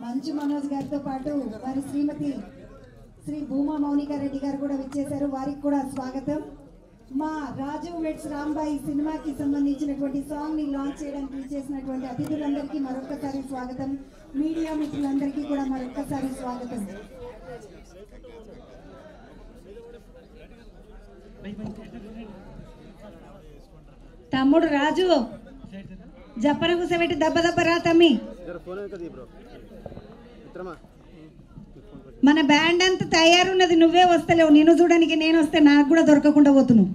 మంచు మనోజ్ గారితో పాటు వారి శ్రీమతి శ్రీ భూమా మౌనికా రెడ్డి గారు కూడా విచ్చేశారు. వారికి కూడా స్వాగతం. మా రాజు వెడ్స్ రాంబాయి సినిమాకి సంబంధించినటువంటి సాంగ్ ని లాంచ్ చేయడానికి విచ్చేసినటువంటి అతిథులందరికీ మరొకసారి స్వాగతం. మీడియా మిత్రులందరికీ కూడా మరొకసారి స్వాగతం. తమ్ముడు రాజు జప్పన కూసబెట్టి దెబ్బ దెబ్బ రా తమ్మి. మన బ్యాండ్ అంతా తయారున్నది, నువ్వే వస్తలేవు. నేను చూడడానికి నేను వస్తే నాకు కూడా దొరకకుండా పోతున్నావు.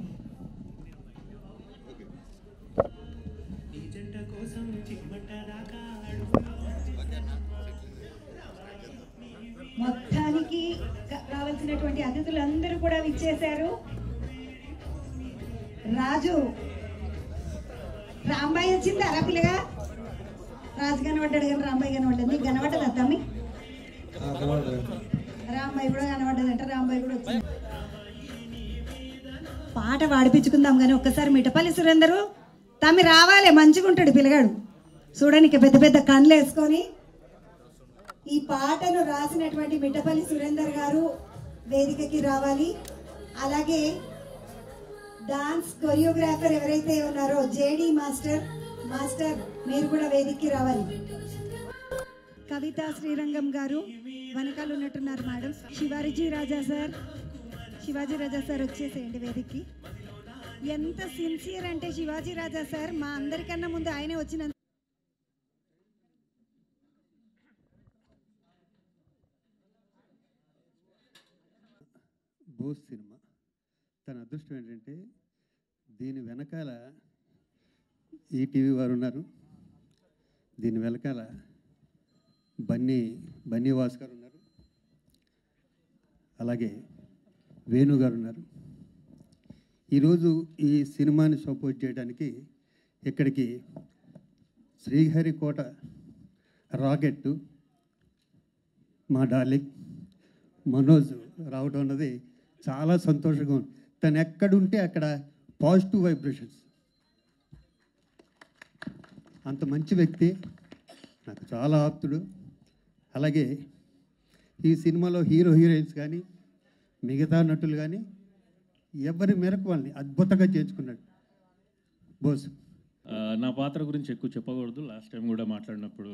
మొత్తానికి కావలసినటువంటి అతిథులందరూ కూడా విచ్చేశారు. రాజు రాంబాయి వచ్చింది అరా పిల్లగా. రాజు కనబడ్డాడు కానీ రాంబాయి కనబడ్డది. నీకు కనబడ్డదా తమ్మి? రాంబాయి కూడా కనబడ్డదంట. రాంబాయి కూడా వచ్చింది. పాట పాడిపించుకుందాం కానీ ఒక్కసారి మిఠపల్లి సురేందరు తమ్మి రావాలి. మంచిగా ఉంటాడు పిల్లగాడు చూడడానికి, పెద్ద పెద్ద కళ్ళు వేసుకొని. ఈ పాటను రాసినటువంటి మిఠపల్లి సురేందర్ గారు వేదికకి రావాలి. అలాగే డాన్స్ కొరియోగ్రాఫర్ ఎవరైతే ఉన్నారో జేడి మాస్టర్ మీరు కూడా వేదికకి రావాలి. కవిత శ్రీరంగం గారు వెనకాల ఉన్నట్టున్నారు మేడం. శివాజీ రాజా సార్ వచ్చేసేయండి వేదికకి. ఎంత సిన్సియర్ అంటే శివాజీ రాజా సార్ మా అందరికన్నా ముందు ఆయనే వచ్చిన బోస్ సినిమా. తన అదృష్టం ఏంటంటే దీని వెనకాల ఈటీవీ వారు ఉన్నారు, దీని వెనకాల బన్నీ వాస్ గారు ఉన్నారు, అలాగే వేణు గారు ఉన్నారు. ఈరోజు ఈ సినిమాని సపోర్ట్ చేయడానికి ఇక్కడికి శ్రీహరికోట రాకెట్టు మా డార్లింగ్ మనోజ్ రావడం అన్నది చాలా సంతోషంగా ఉంది. తను ఎక్కడుంటే అక్కడ పాజిటివ్ వైబ్రేషన్స్. అంత మంచి వ్యక్తి, నాకు చాలా ఆప్తుడు. అలాగే ఈ సినిమాలో హీరోయిన్స్ కానీ మిగతా నటులు కానీ ఎవరి మేరకు వాళ్ళని అద్భుతంగా చేర్చుకున్నాడు బోస్. నా పాత్ర గురించి ఎక్కువ చెప్పకూడదు. లాస్ట్ టైం కూడా మాట్లాడినప్పుడు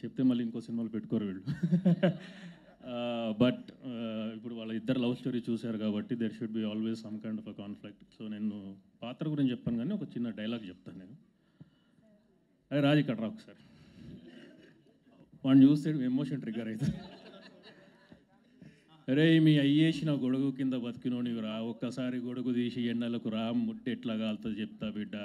చెప్తే మళ్ళీ ఇంకో సినిమాలు పెట్టుకోరు వీళ్ళు. బట్ ఇప్పుడు వాళ్ళ ఇద్దరు లవ్ స్టోరీ చూశారు కాబట్టి there should be always some kind of a conflict. So నేను పాత్ర గురించి చెప్పాను కానీ ఒక చిన్న డైలాగ్ చెప్తాను నేను. అదే రాజు ఇక్కడ రా ఒకసారి. వాడిని చూస్తే ఎమోషన్ ట్రిగ్గర్ అవుతుంది. అరే మీ అయ్యేసిన గొడుగు కింద బతికినోనివి రా, ఒక్కసారి గొడుగు తీసి ఎండలకు రా, ముట్టి ఎట్లా కాలుతుంది చెప్తా బిడ్డ.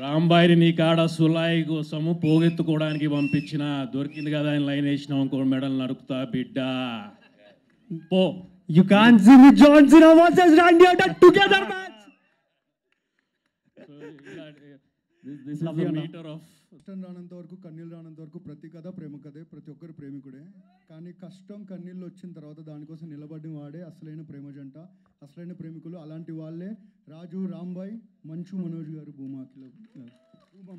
రాంబాయిని నీ కాడ సులాయి కోసము పోగెత్తుకోవడానికి పంపించిన, దొరికింది కదా అని లైన్ వేసినావు ఇంకో మెడల్ నరుకుతా బిడ్డ పో. You can't see me John Cena versus Randy Orton together match. This is the meter of కష్టం రానంత వరకు కన్నీళ్ళు రానంత వరకు ప్రతి కథ ప్రేమ కథే, ప్రతి ఒక్కరు ప్రేమికుడే. కానీ కష్టం కన్నీళ్ళు వచ్చిన తర్వాత దానికోసం నిలబడిన వాడే అసలైన ప్రేమ జంట, అసలైన ప్రేమికులు. అలాంటి వాళ్ళే రాజు, రాంబాయ్, మంచు మనోజ్ గారు, భూమా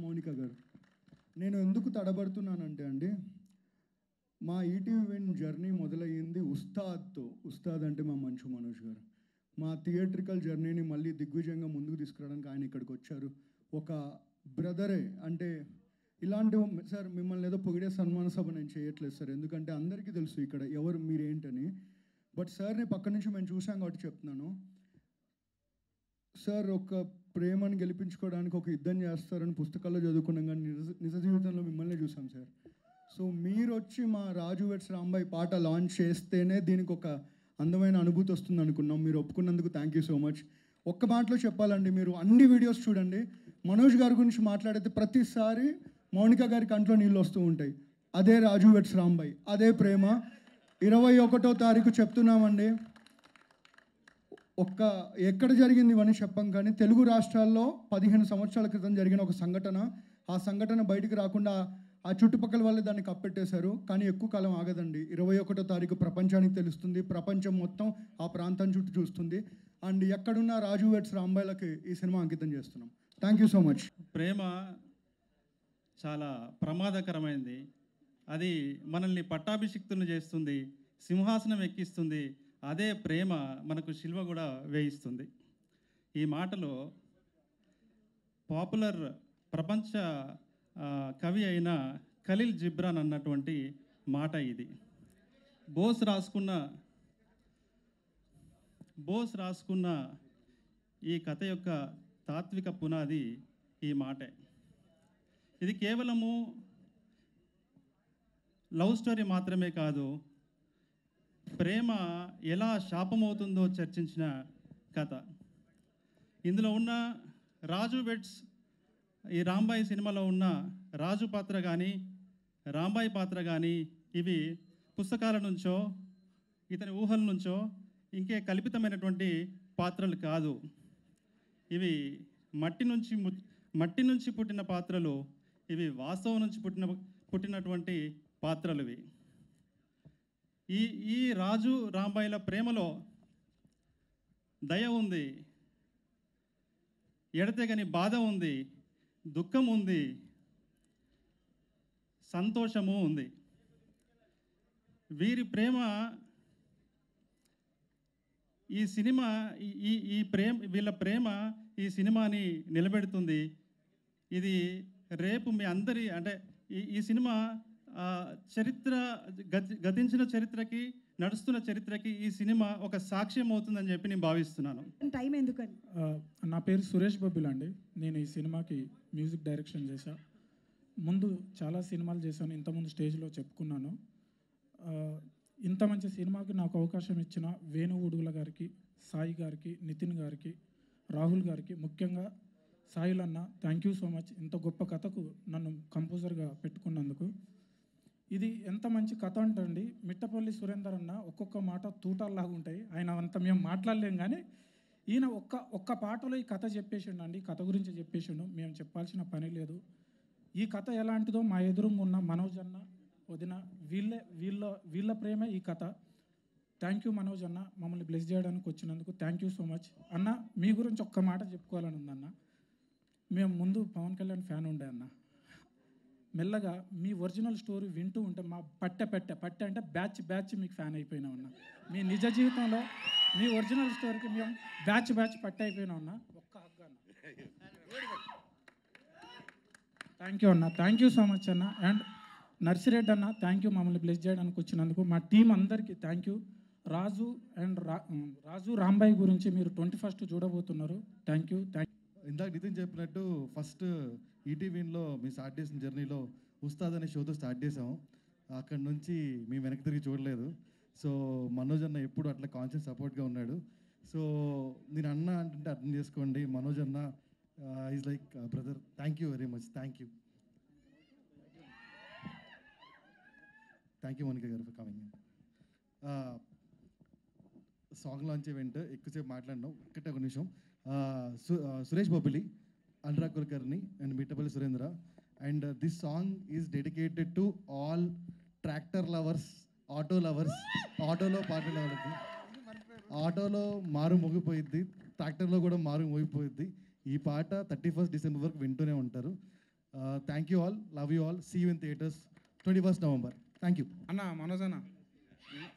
మౌనిక గారు. నేను ఎందుకు తడబడుతున్నానంటే అండి, మా ఈటీవీ విన్ జర్నీ మొదలయ్యింది ఉస్తాద్తో. ఉస్తాద్ అంటే మా మంచు మనోజ్ గారు. మా థియేట్రికల్ జర్నీని మళ్ళీ దిగ్విజయంగా ముందుకు తీసుకురావడానికి ఆయన ఇక్కడికి వచ్చారు. ఒక బ్రదరే అంటే ఇలాంటి సార్ మిమ్మల్ని ఏదో పొగిడే సన్మాన సభ నేను చేయట్లేదు సార్, ఎందుకంటే అందరికీ తెలుసు ఇక్కడ ఎవరు మీరేంటని. బట్ సార్ని పక్క నుంచి మేము చూసాం కాబట్టి చెప్తున్నాను. సార్ ఒక ప్రేమను గెలిపించుకోవడానికి ఒక యుద్ధం చేస్తారని పుస్తకాల్లో చదువుకున్నాం, కానీ నిజ జీవితంలో మిమ్మల్ని చూసాం సార్. సో మీరు వచ్చి మా రాజు వెడ్స్ రాంబాయ్ పాట లాంచ్ చేస్తేనే దీనికి ఒక అందమైన అనుభూతి వస్తుంది అనుకున్నాం. మీరు ఒప్పుకున్నందుకు థ్యాంక్ యూ సో మచ్. ఒక్క మాటలో చెప్పాలండి, మీరు అన్ని వీడియోస్ చూడండి, మనోజ్ గారి గురించి మాట్లాడితే ప్రతిసారి మౌనిక గారి కంట్లో నీళ్ళు వస్తూ ఉంటాయి. అదే రాజు వెడ్స్ రాంబాయ్, అదే ప్రేమ. 21వ తారీఖు చెప్తున్నామండి. ఎక్కడ జరిగింది ఇవన్నీ చెప్పం, కానీ తెలుగు రాష్ట్రాల్లో 15 సంవత్సరాల క్రితం జరిగిన ఒక సంఘటన, ఆ సంఘటన బయటికి రాకుండా ఆ చుట్టుపక్కల వాళ్ళే దాన్ని కప్పెట్టేశారు. కానీ ఎక్కువ కాలం ఆగదండి. 21వ తారీఖు ప్రపంచానికి తెలుస్తుంది, ప్రపంచం మొత్తం ఆ ప్రాంతం చుట్టూ చూస్తుంది. అండ్ ఎక్కడున్న రాజు వెడ్స్ రాంబాయ్లకి ఈ సినిమా అంకితం చేస్తున్నాం. Thank you so much. ప్రేమ చాలా ప్రమాదకరమైంది. అది మనల్ని పట్టాభిషిక్తులను చేస్తుంది, సింహాసనం ఎక్కిస్తుంది. అదే ప్రేమ మనకు శిల్వ కూడా వేయిస్తుంది. ఈ మాటలో పాపులర్ ప్రపంచ కవి అయిన ఖలీల్ జిబ్రాన్ అన్నటువంటి మాట ఇది. బోస్ రాసుకున్న ఈ కథ యొక్క తాత్విక పునాది ఈ మాటే. ఇది కేవలము లవ్ స్టోరీ మాత్రమే కాదు, ప్రేమ ఎలా శాపమవుతుందో చర్చించిన కథ. ఇందులో ఉన్న రాజు వెడ్స్, ఈ రాంబాయి సినిమాలో ఉన్న రాజు పాత్ర కానీ రాంబాయి పాత్ర కానీ ఇవి పుస్తకాల నుంచో ఇతని ఊహల నుంచో ఇంకే కల్పితమైనటువంటి పాత్రలు కాదు. ఇవి మట్టి నుంచి పుట్టిన పాత్రలు. ఇవి వాస్తవం నుంచి పుట్టినటువంటి పాత్రలు ఇవి. ఈ రాజు రాంబాయిల ప్రేమలో దయ ఉంది, ఎడతెగని బాధ ఉంది, దుఃఖం ఉంది, సంతోషము ఉంది. వీరి ప్రేమ ఈ సినిమా వీళ్ళ ప్రేమ ఈ సినిమాని నిలబెడుతుంది. ఇది రేపు మీ అందరి అంటే ఈ సినిమా గతించిన చరిత్రకి నడుస్తున్న చరిత్రకి ఈ సినిమా ఒక సాక్ష్యం అవుతుందని చెప్పి నేను భావిస్తున్నాను. టైం ఎందుకని? నా పేరు సురేష్ బొబ్బిల్ అండి. నేను ఈ సినిమాకి మ్యూజిక్ డైరెక్షన్ చేశా. ముందు చాలా సినిమాలు చేశాను, ఇంతకుముందు స్టేజ్లో చెప్పుకున్నాను. ఇంత మంచి సినిమాకి నాకు అవకాశం ఇచ్చిన వేణు ఉడుగుల గారికి, సాయి గారికి, నితిన్ గారికి, రాహుల్ గారికి, ముఖ్యంగా సాయిల్ అన్న థ్యాంక్ యూ సో మచ్. ఇంత గొప్ప కథకు నన్ను కంపోజర్గా పెట్టుకున్నందుకు. ఇది ఎంత మంచి కథ అంటండి. మిట్టపల్లి సురేందర్ అన్న ఒక్కొక్క మాట తూటాల్లాగా ఉంటాయి. ఆయన అంత మేము మాట్లాడలేం, కానీ ఈయన ఒక్క పాటలో ఈ కథ చెప్పేసిండు అండి. కథ గురించి చెప్పేసిండు, మేము చెప్పాల్సిన పని లేదు. ఈ కథ ఎలాంటిదో మా ఎదురుగా ఉన్న మనోజ్ అన్న, వదిన, వీళ్ళ ప్రేమ ఈ కథ. థ్యాంక్ యూ మనోజ్ అన్న, మమ్మల్ని బ్లెస్ చేయడానికి వచ్చినందుకు థ్యాంక్ యూ సో మచ్. అన్న మీ గురించి ఒక్క మాట చెప్పుకోవాలని ఉందన్న. మేము ముందు పవన్ కళ్యాణ్ ఫ్యాన్ ఉండే అన్న. మెల్లగా మీ ఒరిజినల్ స్టోరీ వింటూ ఉంటే మా పట్టె అంటే బ్యాచ్ మీకు ఫ్యాన్ అయిపోయినాం అన్న. మీ నిజ జీవితంలో మీ ఒరిజినల్ స్టోరీకి మేము బ్యాచ్ పట్ట అయిపోయినాం అన్న. ఒక్క హక్కు అన్న. థ్యాంక్ యూ అన్న, థ్యాంక్ యూ సో మచ్ అన్న. అండ్ నర్సిరెడ్డి అన్న థ్యాంక్ యూ, మమ్మల్ని బ్లెస్ చేయడానికి వచ్చినందుకు. మా టీం అందరికీ థ్యాంక్ యూ. రాజు రాంబాయి గురించి మీరు 21st చూడబోతున్నారు. Thank you. ఇందాక నితిన్ చెప్పినట్టు ఫస్ట్ ఈటీవీలో మేము స్టార్ట్ చేసిన జర్నీలో ఉస్తాద్ అనే షోతో స్టార్ట్ చేసాము. అక్కడ నుంచి మేము వెనక్కి తిరిగి చూడలేదు. సో మనోజ్ అన్న ఎప్పుడు అట్లా కాన్షియస్ సపోర్ట్గా ఉన్నాడు. సో నేను అన్న అంటే అర్థం చేసుకోండి, మనోజ్ అన్న is like brother. Thank you very much. Thank you Monika గారు for coming. Song launch event ఎక్కువసేపు మాట్లాడినాం, ఒక్కటే ఒక నిమిషం. Suresh Bobbili, Anurag Kulkarni and Mittapalli Surendra. And this song is dedicated to all tractor lovers, auto lovers. ఆటోలో పాటల వాళ్ళకి ఆటోలో మారు మోగిపోయిద్ది, ట్రాక్టర్లో కూడా మారు మోగిపోయిద్ది. ఈ పాట 31st December వరకు వింటూనే ఉంటారు. Thank you all, love you all, see you in theatres 21st November. Thank you అన్న. మనోజ్ అన్న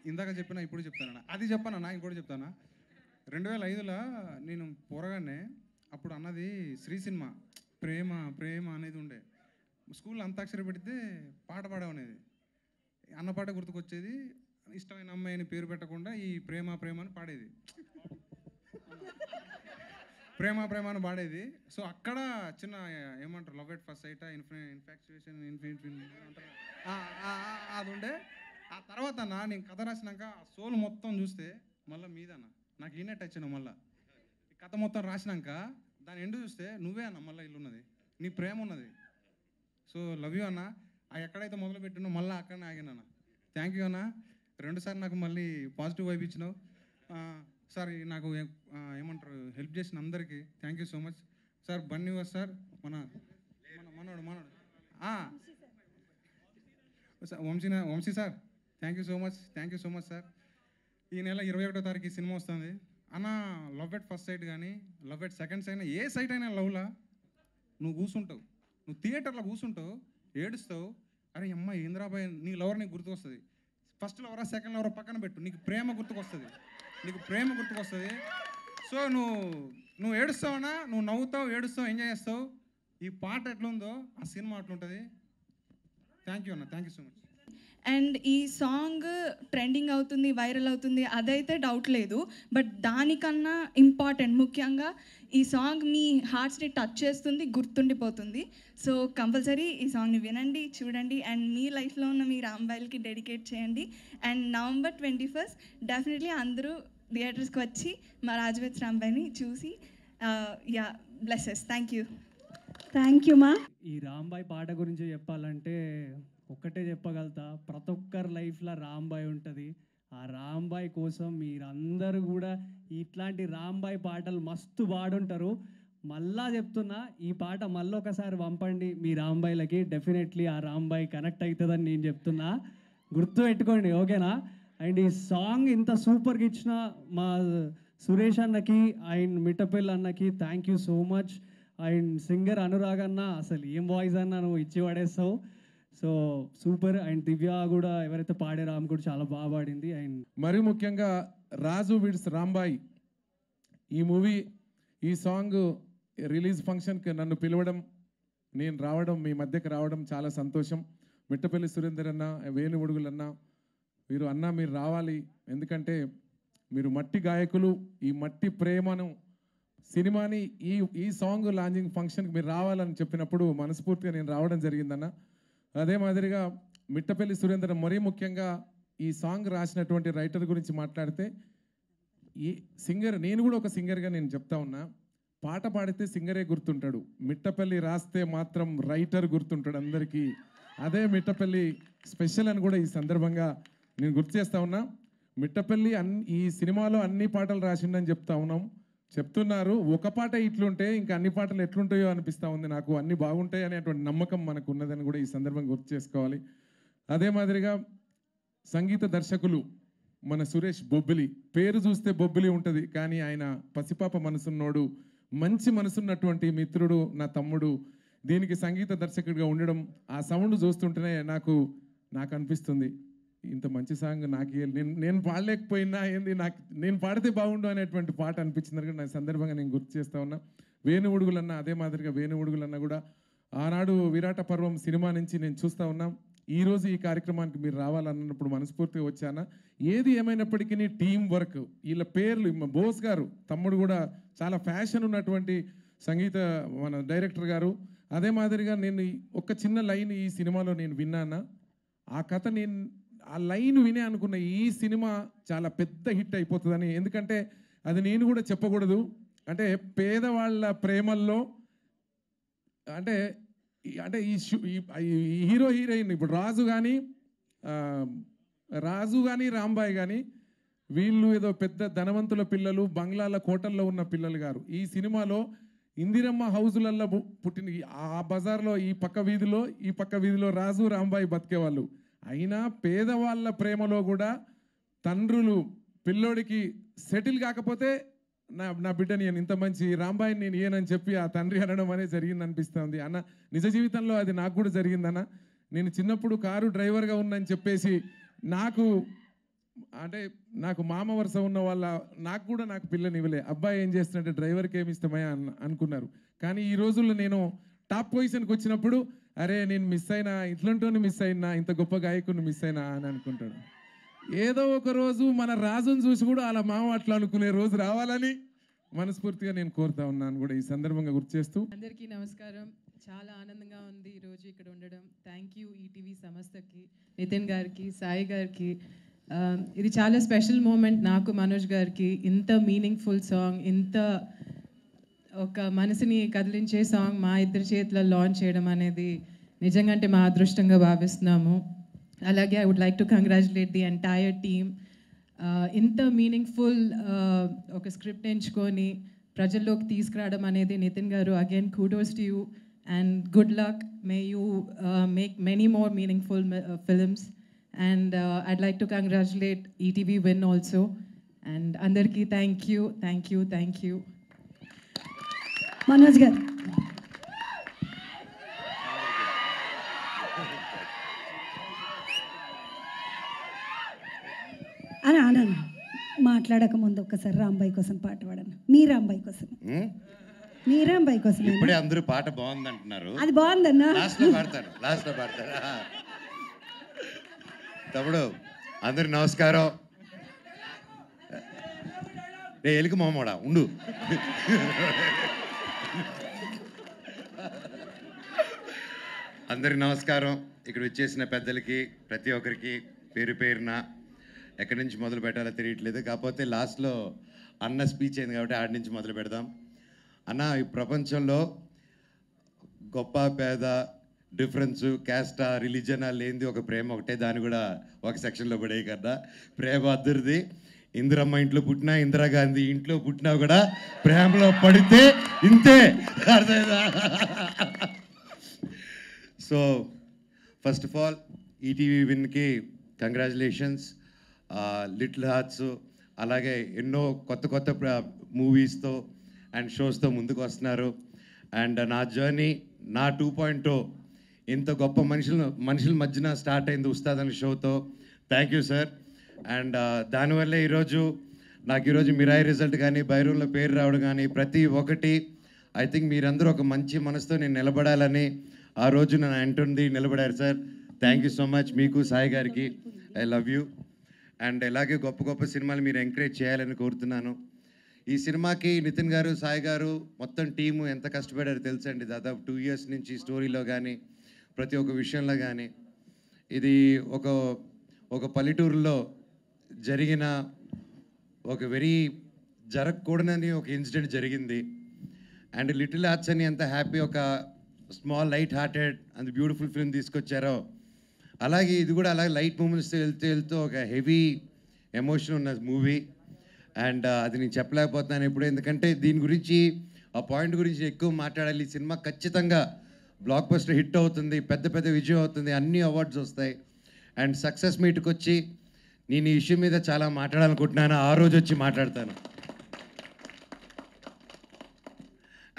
ఇందాక చెప్పినా ఇప్పుడు చెప్తానన్న, అది చెప్పానన్నా ఇంకోటి చెప్తానా. 2005లో నేను పోరగానే అప్పుడు అన్నది శ్రీ సినిమా ప్రేమ అనేది ఉండే. స్కూల్లో అంతాక్షరి పెడితే పాట పాడమనేది. అన్నపాట గుర్తుకొచ్చేది. ఇష్టమైన అమ్మాయి అని పేరు పెట్టకుండా ఈ ప్రేమ ప్రేమ అని పాడేది. ప్రేమ ప్రేమ అని పాడేది. సో అక్కడ చిన్న ఏమంటారు love at first site, infatuation, అది ఉండే. ఆ తర్వాత నేను కథ రాసినాక ఆ సోల్ మొత్తం చూస్తే మళ్ళీ మీదన్న నాకు ఈయనే టచ్ అయినా. మళ్ళీ ఈ కథ మొత్తం రాసినాక దాని ఎండు చూస్తే నువ్వే అన్న మళ్ళీ ఇల్లు ఉన్నది, నీ ప్రేమ ఉన్నది. సో లవ్ యూ అన్న. ఎక్కడైతే మొదలు పెట్టినో మళ్ళీ అక్కడనే ఆగినా. థ్యాంక్ యూ అన్న. 2 సార్లు నాకు మళ్ళీ పాజిటివ్ వైబ్ ఇచ్చినావు. సార్ నాకు ఏమంటారు హెల్ప్ చేసిన అందరికీ thank you so much sir. Bunny Vas sir, మనోడు Vamsi sir, thank you so much sir. ఈ నెల 21వ తారీఖు ఈ సినిమా వస్తుంది అన్న. లవ్ ఎట్ ఫస్ట్ సైట్ కానీ లవ్ ఎట్ సెకండ్ సైట్ అయినా ఏ సైట్ అయినా లవ్లా నువ్వు కూర్చుంటావు, నువ్వు థియేటర్లో కూర్చుంటావు, ఏడుస్తావు. అరే అమ్మ ఏంద్రాబాయ్ నీ లవర్ నీకు గుర్తుకొస్తుంది. ఫస్ట్ లవరా సెకండ్ లవరా పక్కన పెట్టు, నీకు ప్రేమ గుర్తుకొస్తుంది. సో నువ్వు ఏడుస్తావన్నా, నువ్వు నవ్వుతావు, ఏడుస్తావు, ఎంజాయ్ చేస్తావు. ఈ పాట ఎట్లుందో ఆ సినిమా అట్లుంటుంది. థ్యాంక్ యూ అన్న, thank you so much. And ఈ సాంగ్ ట్రెండింగ్ అవుతుంది, వైరల్ అవుతుంది, అదైతే డౌట్ లేదు. బట్ దానికన్నా ఇంపార్టెంట్ ముఖ్యంగా ఈ సాంగ్ మీ హార్ట్స్ని టచ్ చేస్తుంది, గుర్తుండిపోతుంది. సో కంపల్సరీ ఈ సాంగ్ని వినండి, చూడండి, అండ్ మీ లైఫ్లో ఉన్న మీ రాంబాయిల్కి డెడికేట్ చేయండి. అండ్ November 21st డెఫినెట్లీ అందరూ థియేటర్స్కి వచ్చి మా రాజవేత్ రాంబాయిని చూసి బ్లెస్సెస్. థ్యాంక్ యూ మా. ఈ రాంబాయ్ పాట గురించి చెప్పాలంటే ఒక్కటే చెప్పగలుగుతా, ప్రతి ఒక్కరి లైఫ్లో రాంబాయ్ ఉంటుంది. ఆ రాంబాయ్ కోసం మీరందరూ కూడా ఇట్లాంటి రాంబాయ్ పాటలు మస్తు పాడుంటారు. మళ్ళా చెప్తున్నా, ఈ పాట మళ్ళీ ఒకసారి పంపండి మీ రాంబాయ్లకి. డెఫినెట్లీ ఆ రాంబాయ్ కనెక్ట్ అవుతుందని నేను చెప్తున్నా, గుర్తు పెట్టుకోండి, ఓకేనా? అండ్ ఈ సాంగ్ ఇంత సూపర్గా ఇచ్చిన మా సురేష్ అన్నకి అండ్ మిట్టపల్లి అన్నకి thank you so much. And singer Anurag అన్న, అసలు ఏం వాయిస్ అన్న నువ్వు ఇచ్చి పడేస్తావు. So super. అండ్ దివ్య కూడా ఎవరైతే పాడారో ఆమె కూడా చాలా బాగా పాడింది. అండ్ మరి ముఖ్యంగా రాజు విడ్స్ రాంబాయ్ ఈ మూవీ, ఈ సాంగ్ రిలీజ్ ఫంక్షన్కి నన్ను పిలవడం, నేను రావడం, మీ మధ్యకి రావడం చాలా సంతోషం. మిట్టపల్లి సురేందర్ అన్న, వేణు ఉడుగులన్న, మీరు రావాలి. ఎందుకంటే మీరు మట్టి గాయకులు. ఈ మట్టి ప్రేమను సినిమాని ఈ సాంగ్ లాంచింగ్ ఫంక్షన్కి మీరు రావాలని చెప్పినప్పుడు మనస్ఫూర్తిగా నేను రావడం జరిగిందన్న. అదే మాదిరిగా మిట్టపల్లి సురేందర్, మరీ ముఖ్యంగా ఈ సాంగ్ రాసినటువంటి రైటర్ గురించి మాట్లాడితే, ఈ సింగర్, నేను కూడా ఒక సింగర్గా నేను చెప్తా ఉన్నా, పాట పాడితే సింగరే గుర్తుంటాడు, మిట్టపల్లి రాస్తే మాత్రం రైటర్ గుర్తుంటాడు అందరికీ. అదే మిట్టపల్లి స్పెషల్ అని కూడా ఈ సందర్భంగా నేను గుర్తు చేస్తా ఉన్నా. మిట్టపల్లి ఈ సినిమాలో అన్ని పాటలు రాసిండని చెప్తున్నారు. ఒక పాట ఇట్లుంటే ఇంకా అన్ని పాటలు ఎట్లుంటాయో అనిపిస్తూ ఉంది నాకు. అన్ని బాగుంటాయి అనేటువంటి నమ్మకం మనకు ఉన్నదని కూడా ఈ సందర్భంగా గుర్తు చేసుకోవాలి. అదే మాదిరిగా సంగీత దర్శకులు మన సురేష్ బొబ్బిలి, పేరు చూస్తే బొబ్బిలి ఉంటుంది, కానీ ఆయన పసిపాప మనసున్నోడు, మంచి మనసున్నటువంటి మిత్రుడు, నా తమ్ముడు. దీనికి సంగీత దర్శకుడిగా ఉండడం, ఆ సౌండ్ చూస్తుంటేనే నాకు అనిపిస్తుంది, ఇంత మంచి సాంగ్ నాకు నేను పాడలేకపోయినా ఏంది, నేను పాడితే బాగుండు అనేటువంటి పాట అనిపించింది. నా సందర్భంగా నేను గుర్తు చేస్తా ఉన్నా. వేణు ఉడుగులన్న, అదే మాదిరిగా వేణు ఉడుగులన్న కూడా ఆనాడు విరాట పర్వం సినిమా నుంచి నేను చూస్తూ ఉన్నాం. ఈరోజు ఈ కార్యక్రమానికి మీరు రావాలన్నప్పుడు మనస్ఫూర్తిగా వచ్చానా. ఏది ఏమైనప్పటికీ టీం వర్క్, వీళ్ళ పేర్లు, బోస్ గారు తమ్ముడు కూడా చాలా ఫ్యాషన్ ఉన్నటువంటి సంగీత మన డైరెక్టర్ గారు. అదే మాదిరిగా నేను ఒక చిన్న లైన్ ఈ సినిమాలో నేను విన్నానా, ఆ కథ ఆ లైన్ వినే అనుకున్న ఈ సినిమా చాలా పెద్ద హిట్ అయిపోతుందని. ఎందుకంటే అది నేను కూడా చెప్పకూడదు, అంటే పేదవాళ్ళ ప్రేమల్లో అంటే ఈ హీరో హీరోయిన్ ఇప్పుడు రాజు కానీ రాంబాయ్ కానీ వీళ్ళు ఏదో పెద్ద ధనవంతుల పిల్లలు, బంగ్లాల కోటల్లో ఉన్న పిల్లలు గారు. ఈ సినిమాలో ఇందిరమ్మ హౌజులల్లో పుట్టిన ఆ బజార్లో ఈ పక్క వీధిలో రాజు రాంబాయ్ బతికేవాళ్ళు. అయినా పేదవాళ్ళ ప్రేమలో కూడా తండ్రులు పిల్లోడికి సెటిల్ కాకపోతే నా బిడ్డని ఇంత మంచి రాంబాయిని నేను ఇయ్యనని చెప్పి ఆ తండ్రి అనడం అనేది జరిగింది అనిపిస్తుంది అన్న. నిజ జీవితంలో అది నాకు కూడా జరిగిందన్న. నేను చిన్నప్పుడు కారు డ్రైవర్గా ఉన్నని చెప్పేసి నాకు మామ వరుస ఉన్న వాళ్ళ నాకు పిల్లని ఇవ్వలే. అబ్బాయి ఏం చేస్తున్నట్టే డ్రైవర్కి ఏమి ఇష్టమయ్యా అనుకున్నారు. కానీ ఈ రోజుల్లో నేను టాప్ పొజిషన్కి వచ్చినప్పుడు అరే నేను మిస్ అయినా ఇట్లుంటూనే మిస్ అయినా ఇంత గొప్ప గాయకుని మిస్ అయినా అని అనుకుంటాడు. ఏదో ఒక రోజు మన రాజును చూసి కూడా అలా మామ అట్లా అనుకునే రోజు రావాలని మనస్ఫూర్తిగా నేను కోరుతా ఉన్నాను కూడా ఈ సందర్భంగా గుర్తు చేస్తూ. అందరికీ నమస్కారం. చాలా ఆనందంగా ఉంది ఈరోజు ఇక్కడ ఉండడం. థ్యాంక్ యూ ఈటీవీ సంస్థకి, నితిన్ గారికి, సాయి గారికి. ఇది చాలా స్పెషల్ మూమెంట్ నాకు, మనోజ్ గారికి. ఇంత మీనింగ్ఫుల్ సాంగ్, ఇంత ఒక మనసుని కదిలించే సాంగ్ మా ఇద్దరి చేతిలో లాంచ్ చేయడం అనేది నిజంగా అంటే మా అదృష్టంగా భావిస్తున్నాము. అలాగే I would like to congratulate the entire team. ఇంత మీనింగ్ఫుల్ ఒక స్క్రిప్ట్ ఎంచుకొని ప్రజల్లోకి తీసుకురావడం అనేది నితిన్ గారు, again kudos to you and good luck. May you make many more meaningful films. And I'd like to congratulate ETV Win also. And andarki thank you, thank you, thank you. Manoj గారు అన్న మాట్లాడక ముందు ఒక్కసారి రాంబాయి కోసం పాట పాడను. మీ రాంబాయి కోసం, మీ రాంబాయి కోసం. ఇప్పుడే అందరూ పాట బాగుంది అంటున్నారు. అది బాగుందన్నా. లాస్ట్లో పాడతాను. తమ్ముడు అందరికి నమస్కారం. రే ఎలికి మామూడా ఉండు. అందరికి నమస్కారం. ఇక్కడ వచ్చేసిన పెద్దలకి ప్రతి ఒక్కరికి పేరు పేరున ఎక్కడి నుంచి మొదలు పెట్టాలో తెలియట్లేదు. కాకపోతే లాస్ట్లో అన్న స్పీచ్ అయింది కాబట్టి ఆడి నుంచి మొదలు పెడదాం. అన్న, ఈ ప్రపంచంలో గొప్ప పేద డిఫరెన్స్, క్యాస్టా, రిలీజనా లేనిది ఒక ప్రేమ ఒకటే. దాన్ని కూడా ఒక సెక్షన్లో పడే కదా. ప్రేమ అద్దరిది. ఇందిరమ్మ ఇంట్లో పుట్టినా, ఇందిరాగాంధీ ఇంట్లో పుట్టినా కూడా ప్రేమలో పడితే ఇంతే. అర్థమైందా? So first of all ETV విన్కి కంగ్రాచులేషన్స్. లిటిల్ హార్ట్స్ అలాగే ఎన్నో కొత్త కొత్త మూవీస్తో అండ్ షోస్తో ముందుకు వస్తున్నారు. అండ్ నా జర్నీ, నా 2.0 ఇంత గొప్ప మనుషుల మధ్యన స్టార్ట్ అయింది ఉస్తాద్ అనే షోతో. Thank you sir. అండ్ దానివల్లే ఈరోజు మిరాయి రిజల్ట్ కానీ, బైరూన్లో పేరు రావడం కానీ ప్రతి ఒక్కటి ఐ థింక్ మీరందరూ ఒక మంచి మనసుతో నేను నిలబడాలని ఆ రోజు నన్ను అంటుంది నిలబడారు sir. Thank you so much. మీకు, సాయి గారికి ఐ లవ్ యూ. అండ్ ఇలాగే గొప్ప గొప్ప సినిమాలు మీరు ఎంకరేజ్ చేయాలని కోరుతున్నాను. ఈ సినిమాకి నితిన్ గారు, సాయి గారు, మొత్తం టీము ఎంత కష్టపడారో తెలుసండి. దాదాపు 2 years నుంచి స్టోరీలో కానీ ప్రతి ఒక్క విషయంలో కానీ. ఇది ఒక పల్లెటూరులో జరిగిన ఒక జరగకూడదని ఒక ఇన్సిడెంట్ జరిగింది. అండ్ లిటిల్ హార్ట్స్ అని ఎంత హ్యాపీ, ఒక small light hearted and beautiful film తీసుకొచ్చారో, అలాగే ఇది కూడా అలాగే లైట్ మూమెంట్స్తో వెళ్తూ ఒక హెవీ ఎమోషన్ ఉన్న మూవీ. అండ్ అది నేను చెప్పలేకపోతున్నాను ఎప్పుడు, ఎందుకంటే దీని గురించి, ఆ పాయింట్ గురించి ఎక్కువ మాట్లాడాలి. ఈ సినిమా ఖచ్చితంగా బ్లాక్ బస్టర్ హిట్ అవుతుంది, పెద్ద విజయం అవుతుంది, అన్ని అవార్డ్స్ వస్తాయి. అండ్ సక్సెస్ మీట్కి వచ్చి నేను ఈ ఇష్యూ మీద చాలా మాట్లాడాలనుకుంటున్నాను. ఆ రోజు వచ్చి మాట్లాడతాను.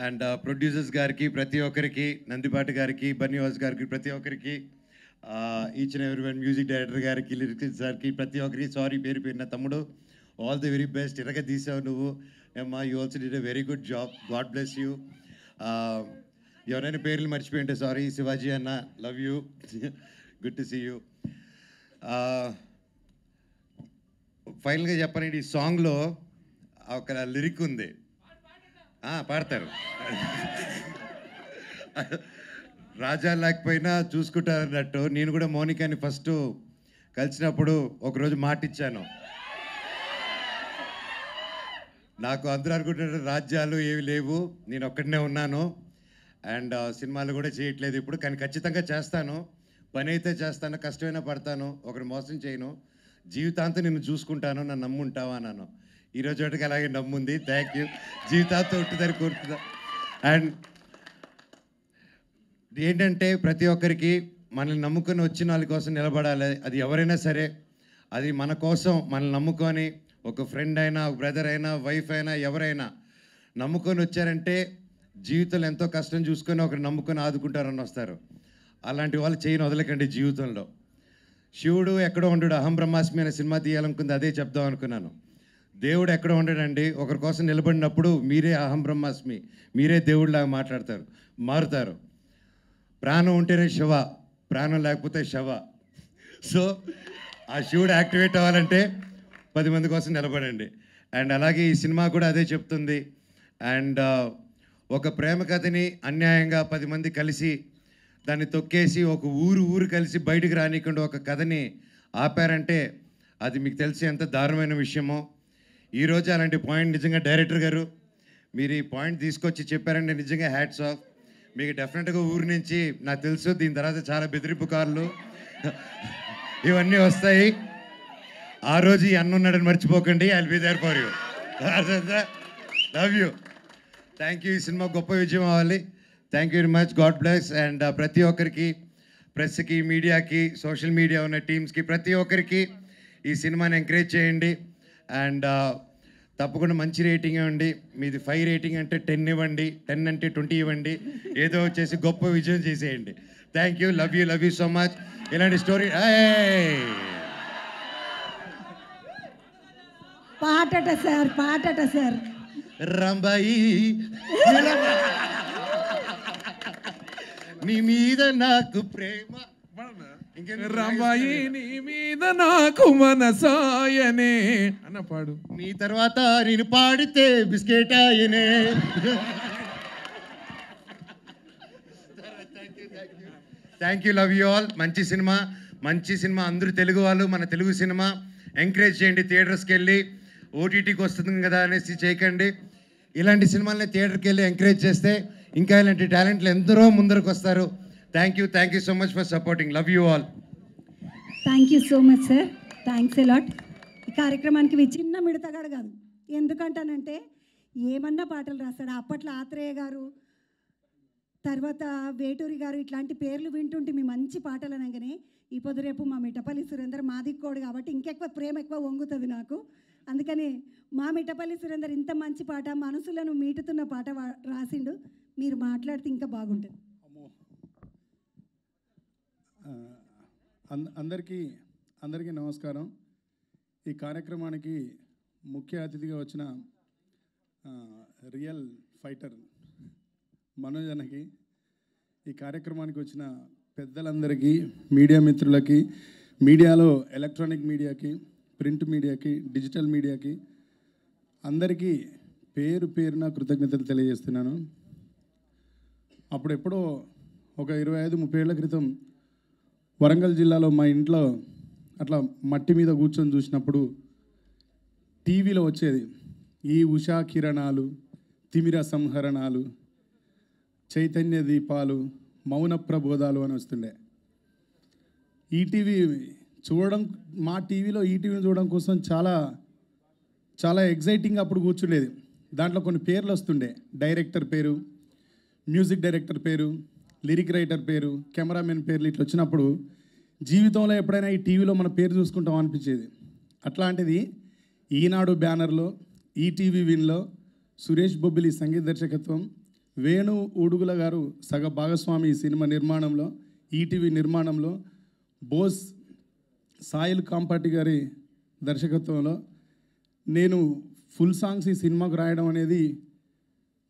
అండ్ ప్రొడ్యూసర్స్ గారికి, ప్రతి ఒక్కరికి, నందిపాటి గారికి, బన్నీవాస్ గారికి, ప్రతి ఒక్కరికి, each and every one, music director గారికి, లిరిక్స్ గారికి, ప్రతి ఒక్కరికి సారీ పేరు పేరున. తమ్ముడు, ఆల్ ది వెరీ బెస్ట్. ఇరగ తీసావు నువ్వు. అమ్మా, you also did a very good job. God bless you. ఎవరైనా పేర్లు మర్చిపోయింటే సారీ. శివాజీ అన్న, love you. Good to see you. ఫైనల్గా చెప్పాలంటే ఈ సాంగ్లో ఒక లిరిక్ ఉంది. పాడతారు. రాజా లేకపోయినా చూసుకుంటారు అన్నట్టు. నేను కూడా మౌనికాని ఫస్ట్ కలిసినప్పుడు ఒకరోజు మాట ఇచ్చాను. నాకు అందరూ అనుకుంటున్నారు రాజ్యాలు ఏవి లేవు, నేను ఒక్కడనే ఉన్నాను. అండ్ సినిమాలు కూడా చేయట్లేదు ఇప్పుడు, కానీ ఖచ్చితంగా చేస్తాను. పని అయితే చేస్తాను, కష్టమైనా పడతాను, ఒకరు మోసం చేయను, జీవితాంతం నిన్ను చూసుకుంటాను, నన్ను నమ్ముంటావా అన్నాను. ఈరోజు ఒకటికి అలాగే నమ్ముంది. Thank you. జీవితాంతం ఉంటుందని కోరుతున్నా. అండ్ ఏంటంటే ప్రతి ఒక్కరికి మనల్ని నమ్ముకొని వచ్చిన వాళ్ళ కోసం నిలబడాలి. అది ఎవరైనా సరే, అది మన కోసం మనల్ని నమ్ముకొని, ఒక ఫ్రెండ్ అయినా, ఒక బ్రదర్ అయినా, వైఫ్ అయినా, ఎవరైనా నమ్ముకొని వచ్చారంటే జీవితంలో ఎంతో కష్టం చూసుకొని ఒకరు నమ్ముకొని ఆదుకుంటారని వస్తారు. అలాంటి వాళ్ళు చేయని వదలకండి జీవితంలో. శివుడు ఎక్కడో ఉండడు. అహం బ్రహ్మాస్మి అనే సినిమా తీయాలనుకుంది, అదే చెప్దాం అనుకున్నాను. దేవుడు ఎక్కడ ఉండడండి, ఒకరి కోసం నిలబడినప్పుడు మీరే అహం బ్రహ్మాస్మి, మీరే దేవుడిలాగా మారుతారు. ప్రాణం ఉంటేనే శివ, ప్రాణం లేకపోతే శవ. సో ఆ శివుడు యాక్టివేట్ అవ్వాలంటే 10 మంది కోసం నిలబడండి. అండ్ అలాగే ఈ సినిమా కూడా అదే చెప్తుంది. అండ్ ఒక ప్రేమ కథని అన్యాయంగా 10 మంది కలిసి దాన్ని తొక్కేసి ఒక ఊరు కలిసి బయటకు రానికుండా ఒక కథని ఆపారంటే అది మీకు తెలిసి ఎంత దారుణమైన విషయమో. ఈరోజు అలాంటి పాయింట్ నిజంగా డైరెక్టర్ గారు మీరు ఈ పాయింట్ తీసుకొచ్చి చెప్పారంటే నిజంగా హ్యాట్స్ ఆఫ్. మీకు డెఫినెట్గా ఊరి నుంచి నాకు తెలుసు దీని తర్వాత చాలా బెదిరింపు కార్లు ఇవన్నీ వస్తాయి. ఆ రోజు ఈ అన్న ఉన్నాడని మర్చిపోకండి. I will be there for you. Love you. Thank you. ఈ సినిమా గొప్ప విజయం అవ్వాలి. Thank you very much. God bless. And ప్రతి ఒక్కరికి, ప్రెస్కి, మీడియాకి, సోషల్ మీడియా ఉన్న టీమ్స్కి, ప్రతి ఒక్కరికి ఈ సినిమాని ఎంకరేజ్ చేయండి. అండ్ తప్పకుండా మంచి రేటింగ్ ఇవ్వండి. మీది 5 రేటింగ్ అంటే 10 ఇవ్వండి, 10 అంటే 20 ఇవ్వండి. ఏదో వచ్చేసి గొప్ప విజయం చేసేయండి. Thank you. Love you so much. ఇలాంటి స్టోరీ పాటట సార్ రంబాయి నీ మీద నాకు ప్రేమ, రంబాయి నీ మీద నాకు మనసాయనే అన్న పాడు. నీ తర్వాత నేను పాడితే బిస్కెట్ ఆయనే. Thank you. Love you all. మంచి సినిమా అందరూ తెలుగు వాళ్ళు, మన తెలుగు సినిమా ఎంకరేజ్ చేయండి. థియేటర్స్కి వెళ్ళి ఓటీటీకి వస్తుంది కదా అనేసి చేయకండి. ఇలాంటి సినిమాలని థియేటర్కి వెళ్ళి ఎంకరేజ్ చేస్తే ఇంకా ఇలాంటి టాలెంట్లు ఎందరో ముందరకు వస్తారు. Thank you so much for supporting. Love you all. Thank you so much sir. Thanks a lot. ఈ కార్యక్రమానికి చిన్న మిడతగాడు కాదు. ఎందుకంటానంటే ఏమన్నా పాటలు రాస్తాడు. అప్పట్లో ఆత్రేయ గారు, తర్వాత వేటూరి గారు ఇట్లాంటి పేర్లు వింటుంటే మీ మంచి పాటలు అనగానే ఈ పొద్దు రేపు మా మిట్టపల్లి సురేందర్ మాదిక్కోడు కాబట్టి ఇంకెక్కువ ప్రేమ ఎక్కువ వంగుతుంది నాకు. అందుకని మా మిట్టపల్లి సురేందర్ ఇంత మంచి పాట, మనసులను మీటుతున్న పాట రాసిండు. మీరు మాట్లాడితే ఇంకా బాగుంటుంది. అందరికీ నమస్కారం. ఈ కార్యక్రమానికి ముఖ్య అతిథిగా వచ్చిన రియల్ ఫైటర్ మనోజ్ అన్నకి, ఈ కార్యక్రమానికి వచ్చిన పెద్దలందరికీ, మీడియా మిత్రులకి, మీడియాలో ఎలక్ట్రానిక్ మీడియాకి, ప్రింట్ మీడియాకి, డిజిటల్ మీడియాకి అందరికీ పేరున కృతజ్ఞతలు తెలియజేస్తున్నాను. అప్పుడెప్పుడో ఒక 25-30 ఏళ్ల క్రితం వరంగల్ జిల్లాలో మా ఇంట్లో అట్లా మట్టి మీద కూర్చొని చూసినప్పుడు టీవీలో వచ్చేది ఈ ఉషా కిరణాలు, తిమిర సంహరణాలు, చైతన్య దీపాలు, మౌన ప్రబోధాలు అని వస్తుండే. ఈటీవీ చూడడం, మా టీవీలో ఈటీవీని చూడడం కోసం చాలా ఎగ్జైటింగ్ అప్పుడు కూర్చుండేది. దాంట్లో కొన్ని పేర్లు వస్తుండే. డైరెక్టర్ పేరు, మ్యూజిక్ డైరెక్టర్ పేరు, లిరిక్ రైటర్ పేరు, కెమెరామెన్ పేర్లు ఇట్లా వచ్చినప్పుడు జీవితంలో ఎప్పుడైనా ఈ టీవీలో మన పేరు చూసుకుంటాం అనిపించేది. అట్లాంటిది ఈనాడు బ్యానర్లో, ఈటీవీ విన్లో సురేష్ బొబ్బిలి సంగీత దర్శకత్వం, వేణు ఊడుగుల గారు సగ భాగస్వామి ఈ సినిమా నిర్మాణంలో, ఈటీవీ నిర్మాణంలో, బోస్ సాయిల్ కాంపాటి గారి దర్శకత్వంలో నేను ఫుల్ సాంగ్స్ ఈ సినిమాకు రాయడం అనేది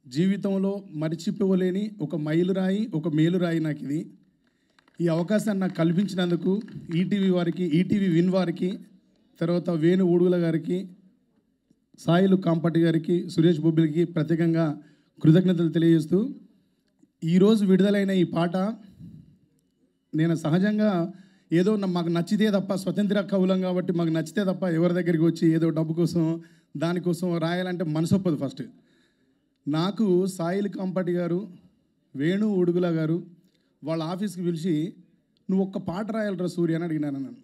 జీవితంలో మర్చిపోలేని ఒక మైలురాయి, ఒక మేలురాయి నాకు ఇది. ఈ అవకాశాన్ని నాకు కల్పించినందుకు ఈటీవీ వారికి, ఈటీవీ విన్ వారికి, తర్వాత వేణు ఊడుగుల గారికి, సాయిలు కాంపాటి గారికి, సురేష్ బొబ్బిలికి ప్రత్యేకంగా కృతజ్ఞతలు తెలియజేస్తూ, ఈరోజు విడుదలైన ఈ పాట నేను సహజంగా ఏదో మాకు నచ్చితే తప్ప, స్వతంత్ర కవులం కాబట్టి మాకు నచ్చితే తప్ప ఎవరి దగ్గరికి వచ్చి ఏదో డబ్బు కోసం దానికోసం రాయాలంటే మనసు ఒప్పదు. ఫస్ట్ నాకు సాయిల్ కాంపాటి గారు, వేణు ఉడుగుల గారు వాళ్ళ ఆఫీస్కి పిలిచి నువ్వు ఒక్క పాట రాయాలరా సూర్య అని అడిగినాను. నన్ను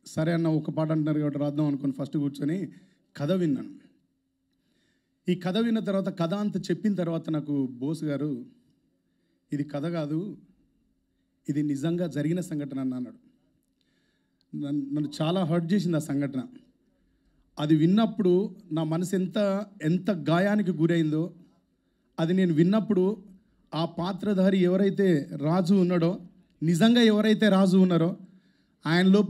సరే అన్న ఒక్క పాట అంటున్నారు కాబట్టి రాద్దాం అనుకుని ఫస్ట్ కూర్చొని కథ విన్నాను. ఈ కథ విన్న తర్వాత కథ అంతా చెప్పిన తర్వాత నాకు బోస్ గారు ఇది కథ కాదు, ఇది నిజంగా జరిగిన సంఘటన అన్నాడు. నన్ను చాలా హర్ట్ చేసింది ఆ సంఘటన. అది విన్నప్పుడు నా మనసు ఎంత గాయానికి గురైందో, అది నేను విన్నప్పుడు ఆ పాత్రధారి ఎవరైతే రాజు ఉన్నాడో, నిజంగా ఎవరైతే రాజు ఉన్నారో ఆయన లోపల